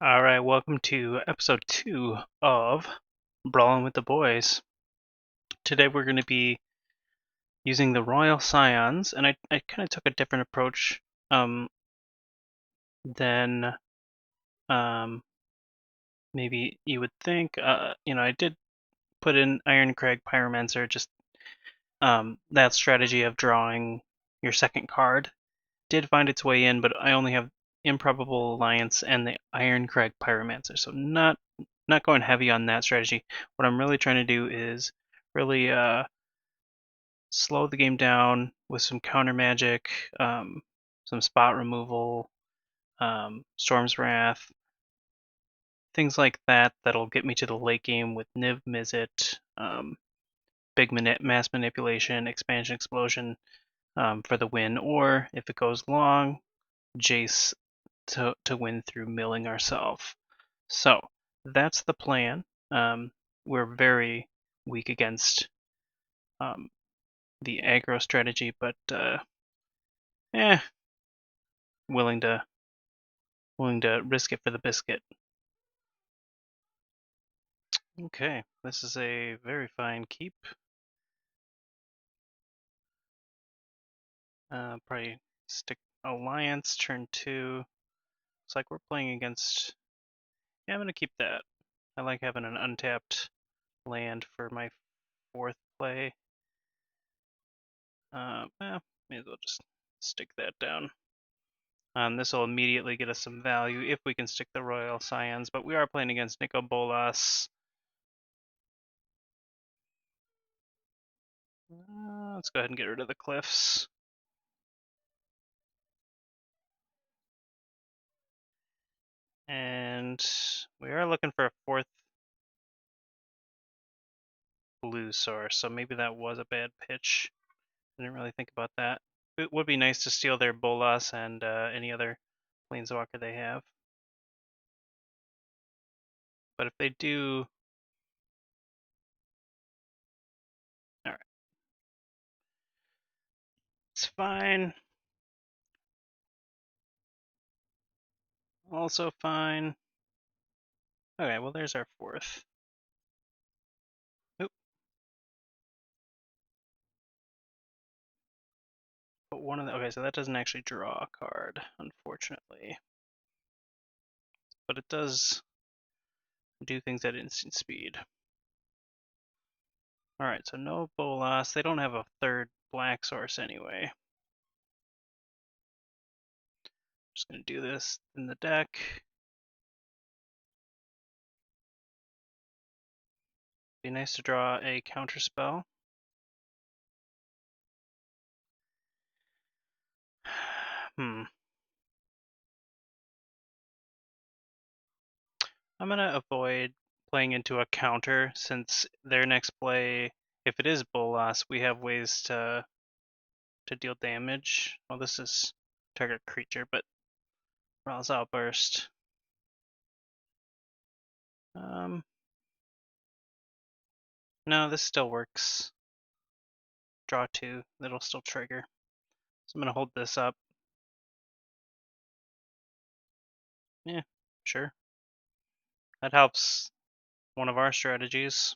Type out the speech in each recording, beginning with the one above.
Alright, welcome to episode 2 of Brawling with the Boys. Today we're going to be using the Royal Scions, and I kind of took a different approach than maybe you would think. I did put in Iron Crag Pyromancer, just that strategy of drawing your second card did find its way in, but I only have Improbable Alliance and the Iron Crag Pyromancer, so not going heavy on that strategy. What I'm really trying to do is really slow the game down with some counter magic, some spot removal, Storm's Wrath, things like that that'll get me to the late game with Niv Mizzet, big mass manipulation, expansion explosion for the win, or if it goes long, Jace to win through milling ourselves. So that's the plan. We're very weak against the aggro strategy, but willing to risk it for the biscuit. Okay, this is a very fine keep. Probably stick Alliance turn 2. Looks like we're playing against. Yeah, I'm gonna keep that. I like having an untapped land for my fourth play. May as well just stick that down. This will immediately get us some value if we can stick the Royal Scions, but we are playing against Nico Bolas. Let's go ahead and get rid of the cliffs. And we are looking for a fourth blue source, so maybe that was a bad pitch. I didn't really think about that. It would be nice to steal their Bolas and any other Planeswalker they have. But if they do... Alright. It's fine. Also fine. Okay, well there's our fourth. Oop. But one of the... Okay, so that doesn't actually draw a card, unfortunately. But it does do things at instant speed. Alright, so no Bolas. They don't have a third black source anyway. Just gonna do this in the deck. Be nice to draw a counter spell. I'm gonna avoid playing into a counter since their next play, if it is Bolas, we have ways to deal damage. Well, this is target creature, but Raw's Outburst. No, this still works. Draw 2, that'll still trigger. So I'm gonna hold this up. Yeah, sure. That helps one of our strategies.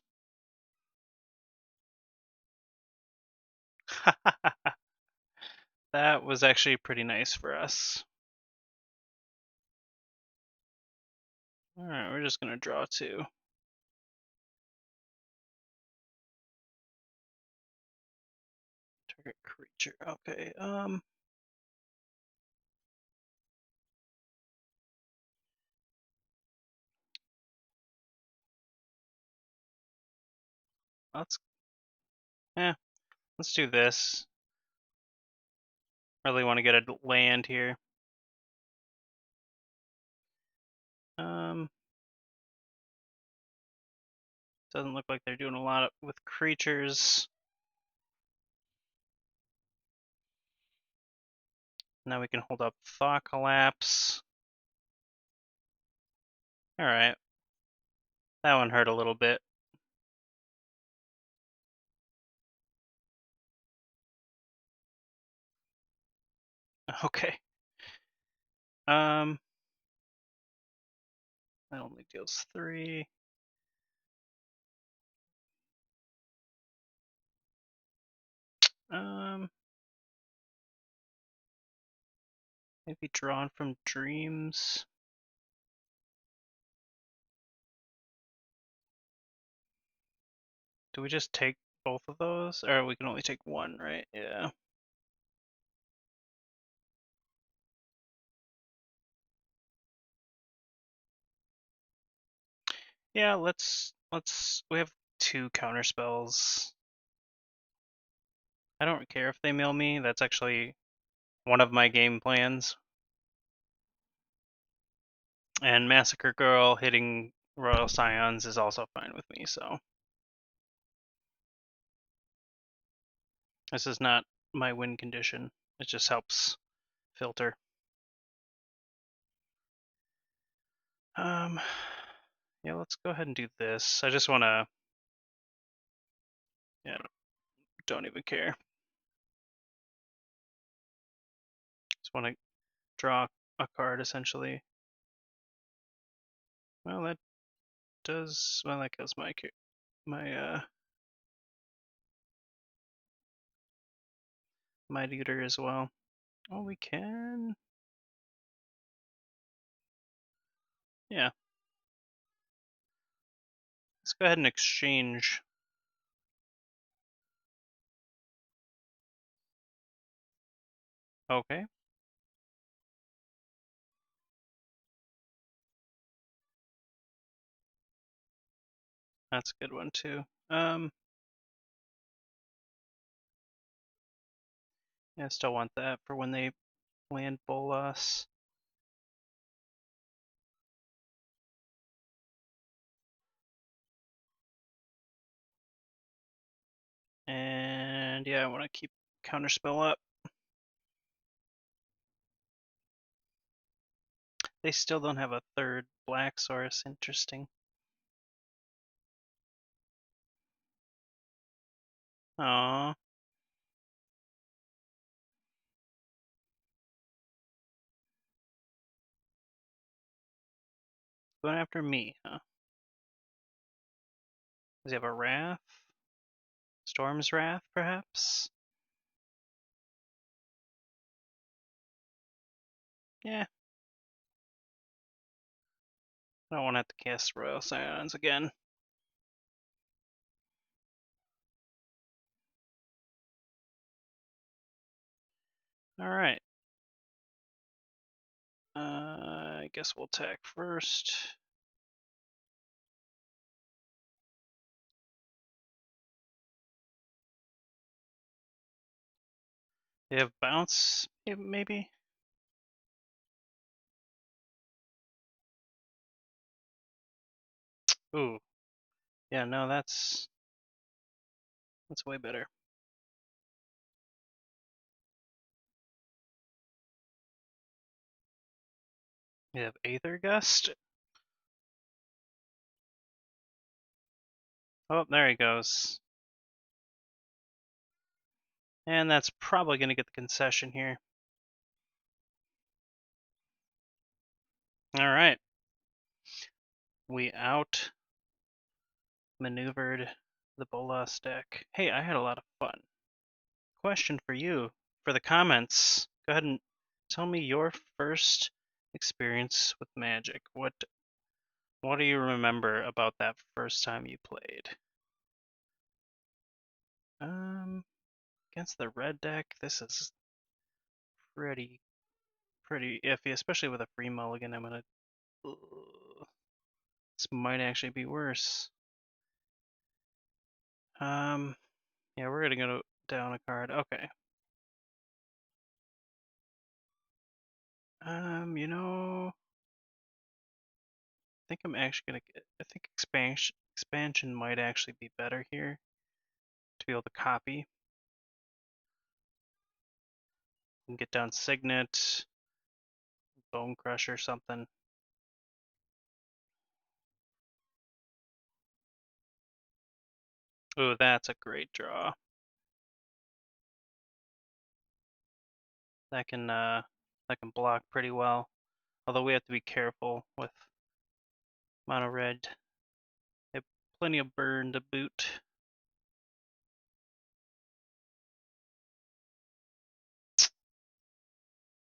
That was actually pretty nice for us. Alright, we're just gonna draw 2. Target creature, okay, let's let's do this. Really want to get a land here. Doesn't look like they're doing a lot with creatures. Now we can hold up Thaw Collapse. Alright. That one hurt a little bit. Okay. That only deals 3. Maybe drawn from dreams. Do we just take both of those? Or we can only take one, right? Yeah. Yeah, let's we have 2 counter spells. I don't care if they mail me. That's actually one of my game plans. And Massacre Girl hitting Royal Scions is also fine with me, so. This is not my win condition. It just helps filter. Yeah, let's go ahead and do this. I just want to, yeah, don't even care. Just want to draw a card essentially. Well, that does, well, that kills my Might Eater as well. Oh, we can. Yeah. Let's go ahead and exchange. Okay. That's a good one too. Yeah, I still want that for when they land Bolas. And yeah, I want to keep Counterspell up. They still don't have a third black source. Interesting. Aww. Going after me, huh? Does he have a Wrath? Storm's Wrath, perhaps? Yeah. I don't want to have to cast Royal Scions again. Alright. I guess we'll attack first. They have bounce, maybe? Ooh. Yeah, no, that's way better. They have Aether Gust. Oh, there he goes. And that's probably going to get the concession here. Alright. We outmaneuvered the Bolas deck. Hey, I had a lot of fun. Question for you for the comments. Go ahead and tell me your first experience with Magic. What do you remember about that first time you played? Against the red deck, this is pretty iffy, especially with a free mulligan. I'm gonna. This might actually be worse. Yeah, we're gonna go down a card. Okay. You know, I think I'm actually gonna get. I think expansion might actually be better here to be able to copy. And get down Signet, Bone Crusher, something. Ooh, that's a great draw. That can block pretty well. Although we have to be careful with mono red. They have plenty of burn to boot.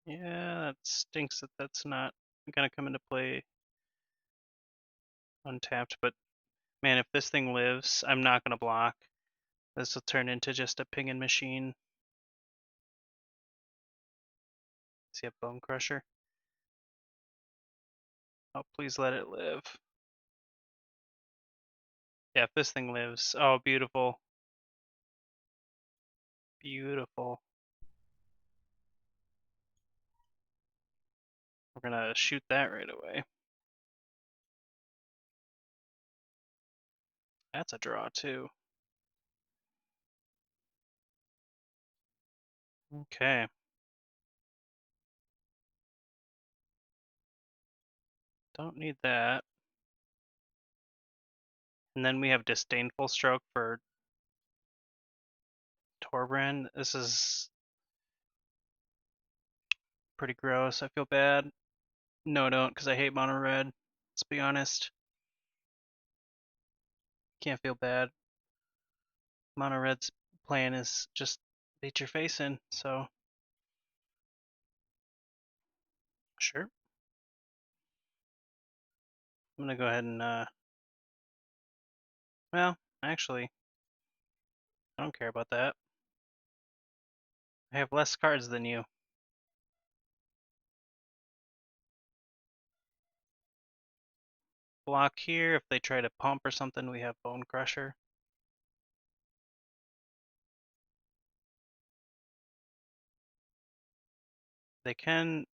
Yeah, that stinks that that's not gonna come into play untapped, but man, if this thing lives, I'm not gonna block. This will turn into just a pinging machine. See a Bone Crusher? Oh, please let it live. Yeah, if this thing lives. Oh, beautiful. Beautiful. We're gonna shoot that right away. That's a draw too. Okay. Don't need that. And then we have Disdainful Stroke for Torbrand. This is pretty gross. I feel bad. No, don't, because I hate mono red. Let's be honest. Can't feel bad. Mono red's plan is just beat your face in, so sure. I'm gonna go ahead and well, actually, I don't care about that. I have less cards than you. Block here. If they try to pump or something, we have Bone Crusher. They can.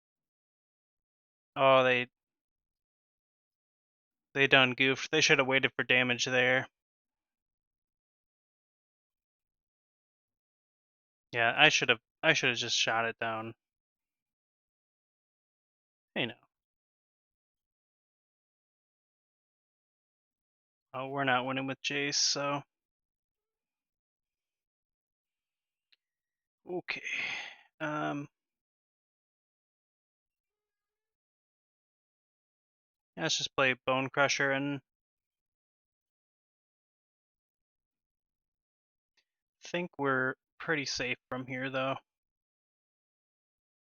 Oh, they done goofed. They should have waited for damage there. Yeah, I should have. I should have just shot it down. Hey, no. Oh, we're not winning with Jace, so okay. Yeah, let's just play Bone Crusher and think we're pretty safe from here, though.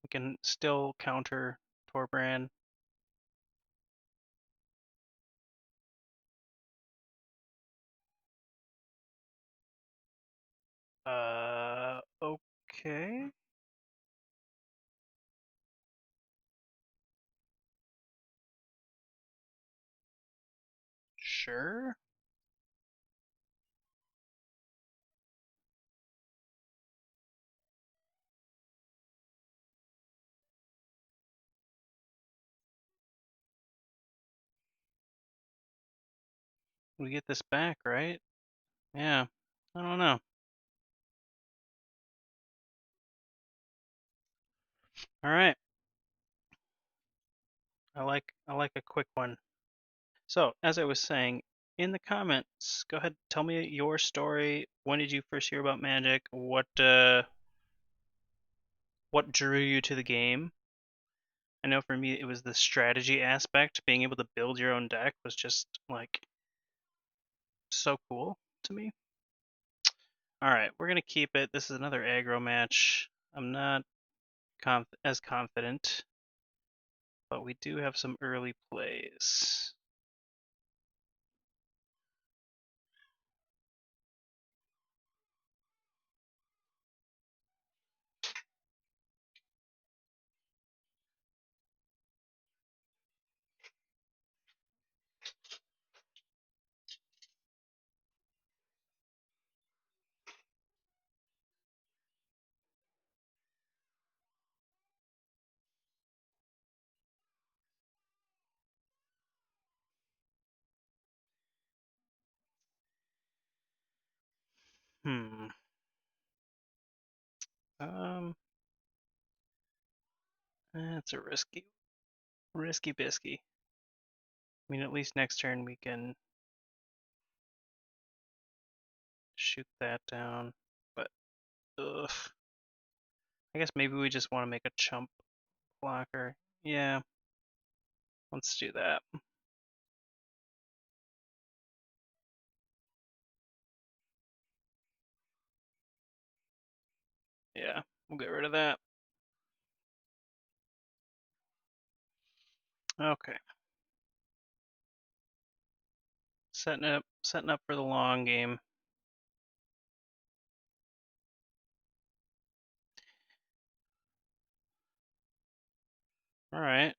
We can still counter Torbrand. Okay. Sure. We get this back, right? Yeah. I don't know. All right. I like a quick one. So, as I was saying, in the comments, go ahead, tell me your story. When did you first hear about Magic? What drew you to the game? I know for me it was the strategy aspect. Being able to build your own deck was just like so cool to me. All right, we're gonna keep it. This is another aggro match. I'm not as confident, but we do have some early plays. Hmm. Um. That's a risky bisky. I mean, at least next turn we can shoot that down. But ugh. I guess maybe we just want to make a chump blocker. Yeah. Let's do that. Yeah, we'll get rid of that. Okay. Setting up for the long game. All right.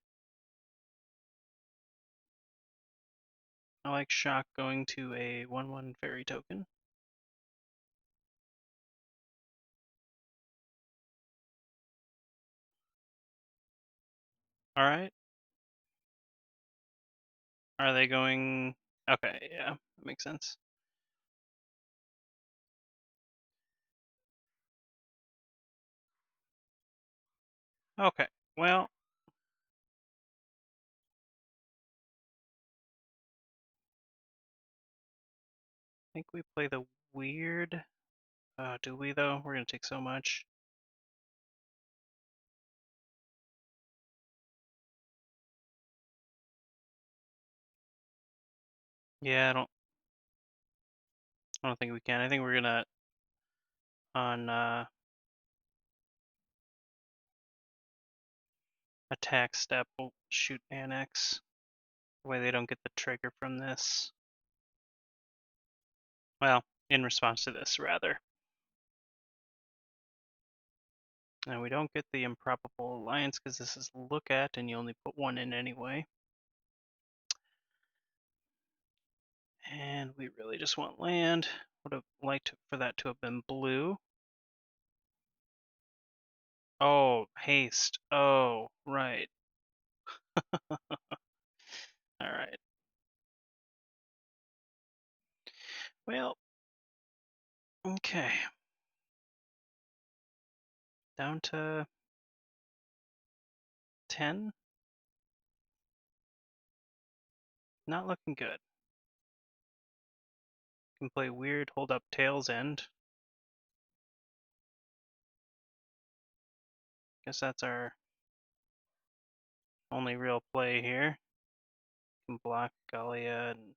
I like shock going to a 1/1 fairy token. All right. Are they going? Okay, yeah, that makes sense. Okay, well, I think we play the weird. Do we though? We're gonna take so much. Yeah, I don't think we can. I think we're gonna on attack step. We'll shoot annex. That way they don't get the trigger from this. Well, in response to this, rather. And we don't get the improbable alliance because this is look at, and you only put one in anyway. And we really just want land. Would have liked for that to have been blue. Oh, haste. Oh, right. All right. Well, okay. Down to 10. Not looking good. Can play weird, hold up tails end. Guess that's our only real play here. Can block Galia, and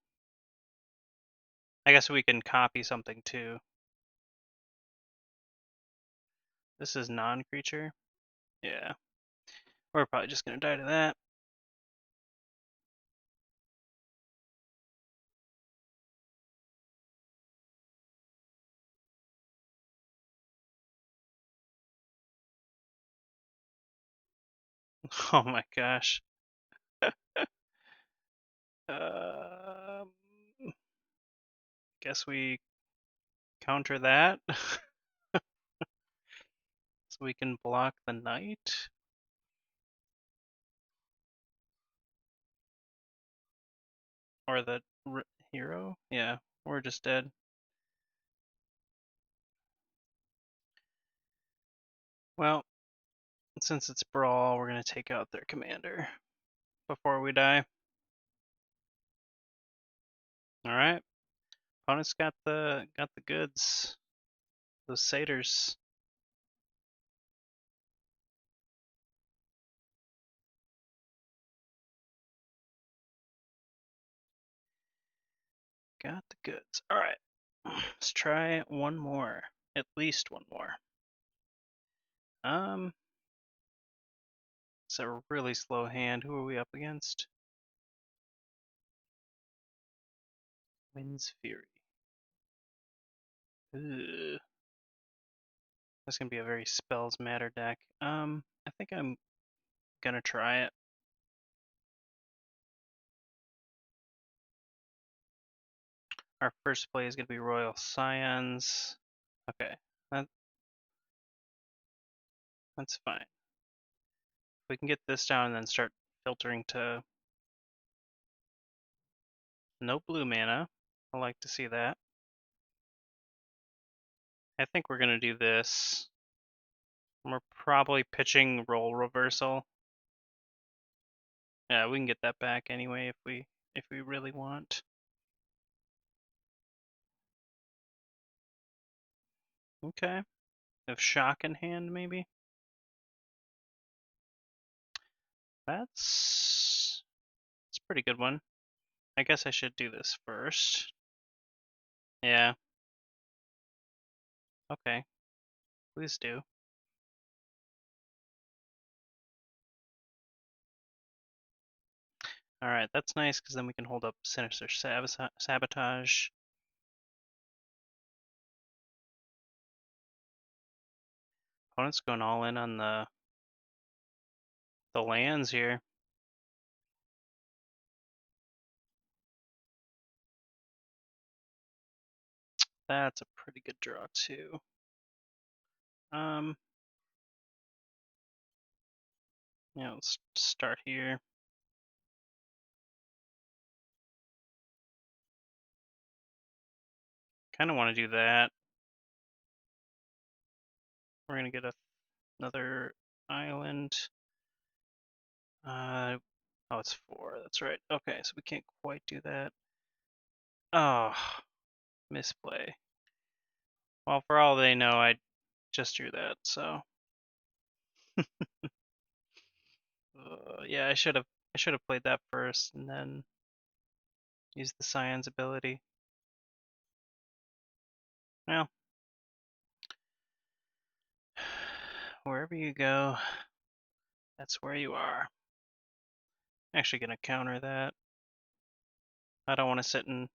I guess we can copy something too. This is non-creature. Yeah. We're probably just gonna die to that. Oh my gosh. Um, guess we counter that. So we can block the knight. Or the hero. Yeah, we're just dead. Well, since it's Brawl, we're gonna take out their commander before we die. Alright. Opponent's got the goods. Those satyrs. Got the goods. Alright. Let's try one more. At least one more. It's a really slow hand. Who are we up against? Wind's Fury. Ugh. That's gonna be a very spells matter deck. I think I'm gonna try it. Our first play is gonna be Royal Scions. Okay, that's fine. We can get this down and then start filtering to no blue mana. I like to see that. I think we're gonna do this. We're probably pitching role reversal. Yeah, we can get that back anyway if we really want. Okay. Have shock in hand maybe? That's pretty good one. I guess I should do this first. Yeah. Okay. Please do. Alright, that's nice, because then we can hold up Sinister Sabotage. Opponent's going all in on the lands here. That's a pretty good draw, too. Yeah, let's start here. Kind of want to do that. We're going to get another island. Oh, it's 4. That's right. Okay, so we can't quite do that. Oh, misplay. Well, for all they know, I just drew that, so. Yeah, I should have played that first and then used the Scions ability. Well, wherever you go, that's where you are. I'm actually gonna counter that. I don't want to sit and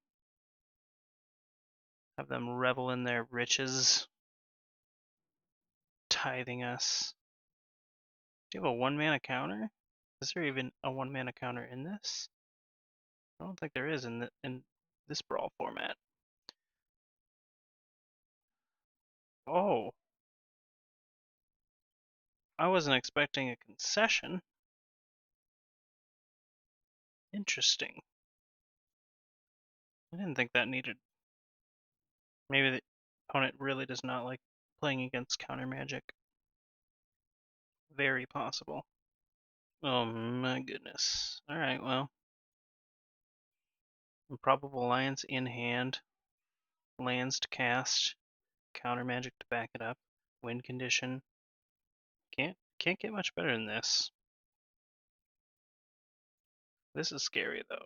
have them revel in their riches, tithing us. Do you have a 1-mana counter? Is there even a 1-mana counter in this? I don't think there is in this Brawl format. Oh, I wasn't expecting a concession. Interesting. I didn't think that needed. Maybe the opponent really does not like playing against counter magic. Very possible. Oh my goodness. Alright, well. Improbable Alliance in hand. Lands to cast. Counter magic to back it up. Win condition. Can't get much better than this. This is scary though.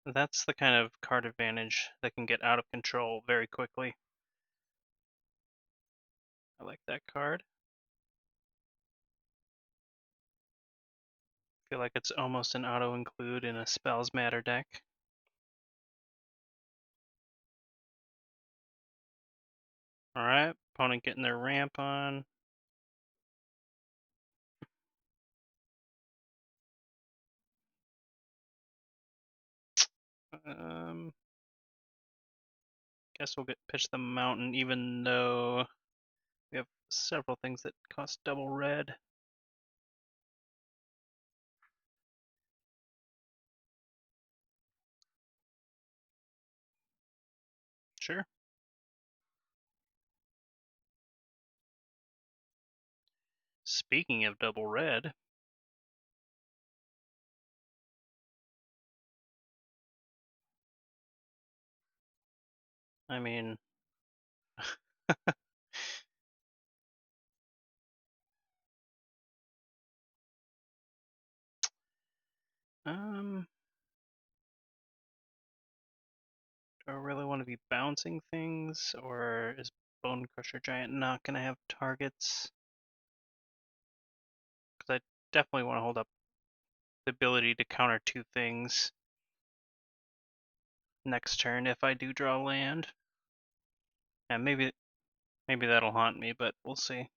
That's the kind of card advantage that can get out of control very quickly. I like that card. Feel like it's almost an auto include in a Spells Matter deck. Alright, opponent getting their ramp on. Guess we'll pitch the mountain, even though we have several things that cost double red. Sure. Speaking of double red, I mean, do I really want to be bouncing things, or is Bone Crusher Giant not going to have targets? Because I definitely want to hold up the ability to counter 2 things next turn if I do draw land. And maybe that'll haunt me, but we'll see.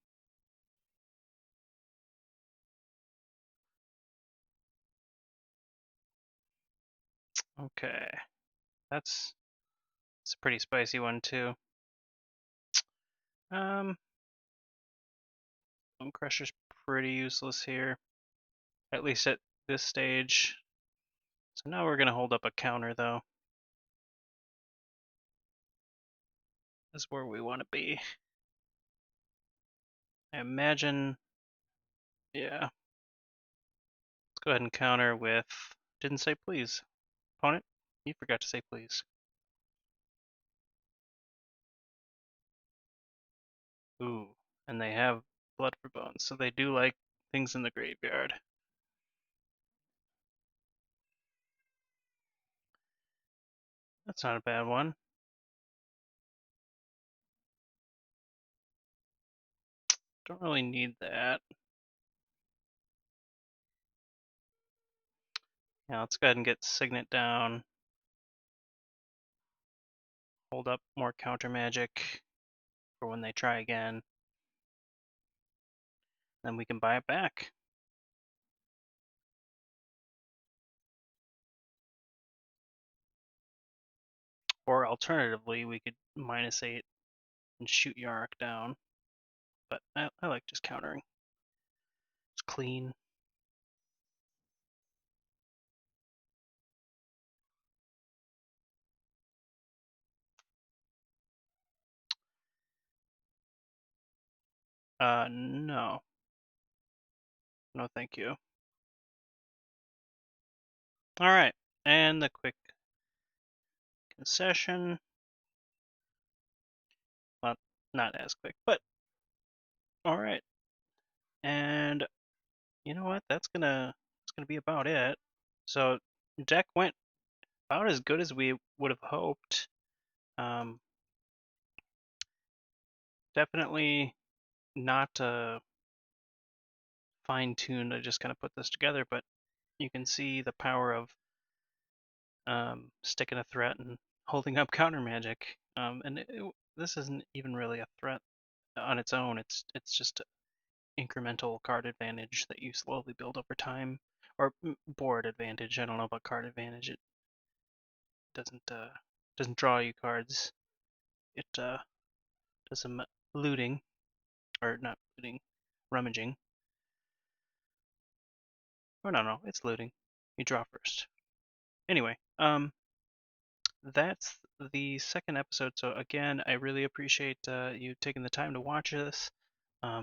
Okay. That's a pretty spicy one too. Bone Crusher's pretty useless here. At least at this stage. So now we're gonna hold up a counter though. That's where we want to be. I imagine, yeah. Let's go ahead and counter with, didn't say please. Opponent, you forgot to say please. Ooh, and they have Blood for Bones, so they do like things in the graveyard. That's not a bad one. Don't really need that. Yeah, let's go ahead and get Signet down. Hold up more counter magic for when they try again. Then we can buy it back. Or alternatively, we could -8 and shoot Yarok down. But I like just countering. It's clean. No. No, thank you. Alright, and the quick concession. Well, not as quick, but alright. And you know what? That's gonna be about it. So deck went about as good as we would have hoped. Definitely not fine-tuned. I just kind of put this together, but you can see the power of sticking a threat and holding up counter magic. And this isn't even really a threat on its own. It's just incremental card advantage that you slowly build over time, or board advantage. I don't know about card advantage. It doesn't draw you cards. It does some looting, or not looting, rummaging. Or no, it's looting. You draw first. Anyway, that's the second episode. So again, I really appreciate you taking the time to watch this.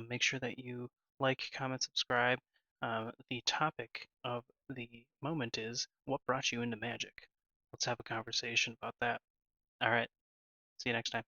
Make sure that you like, comment, subscribe. The topic of the moment is what brought you into Magic. Let's have a conversation about that. All right. See you next time.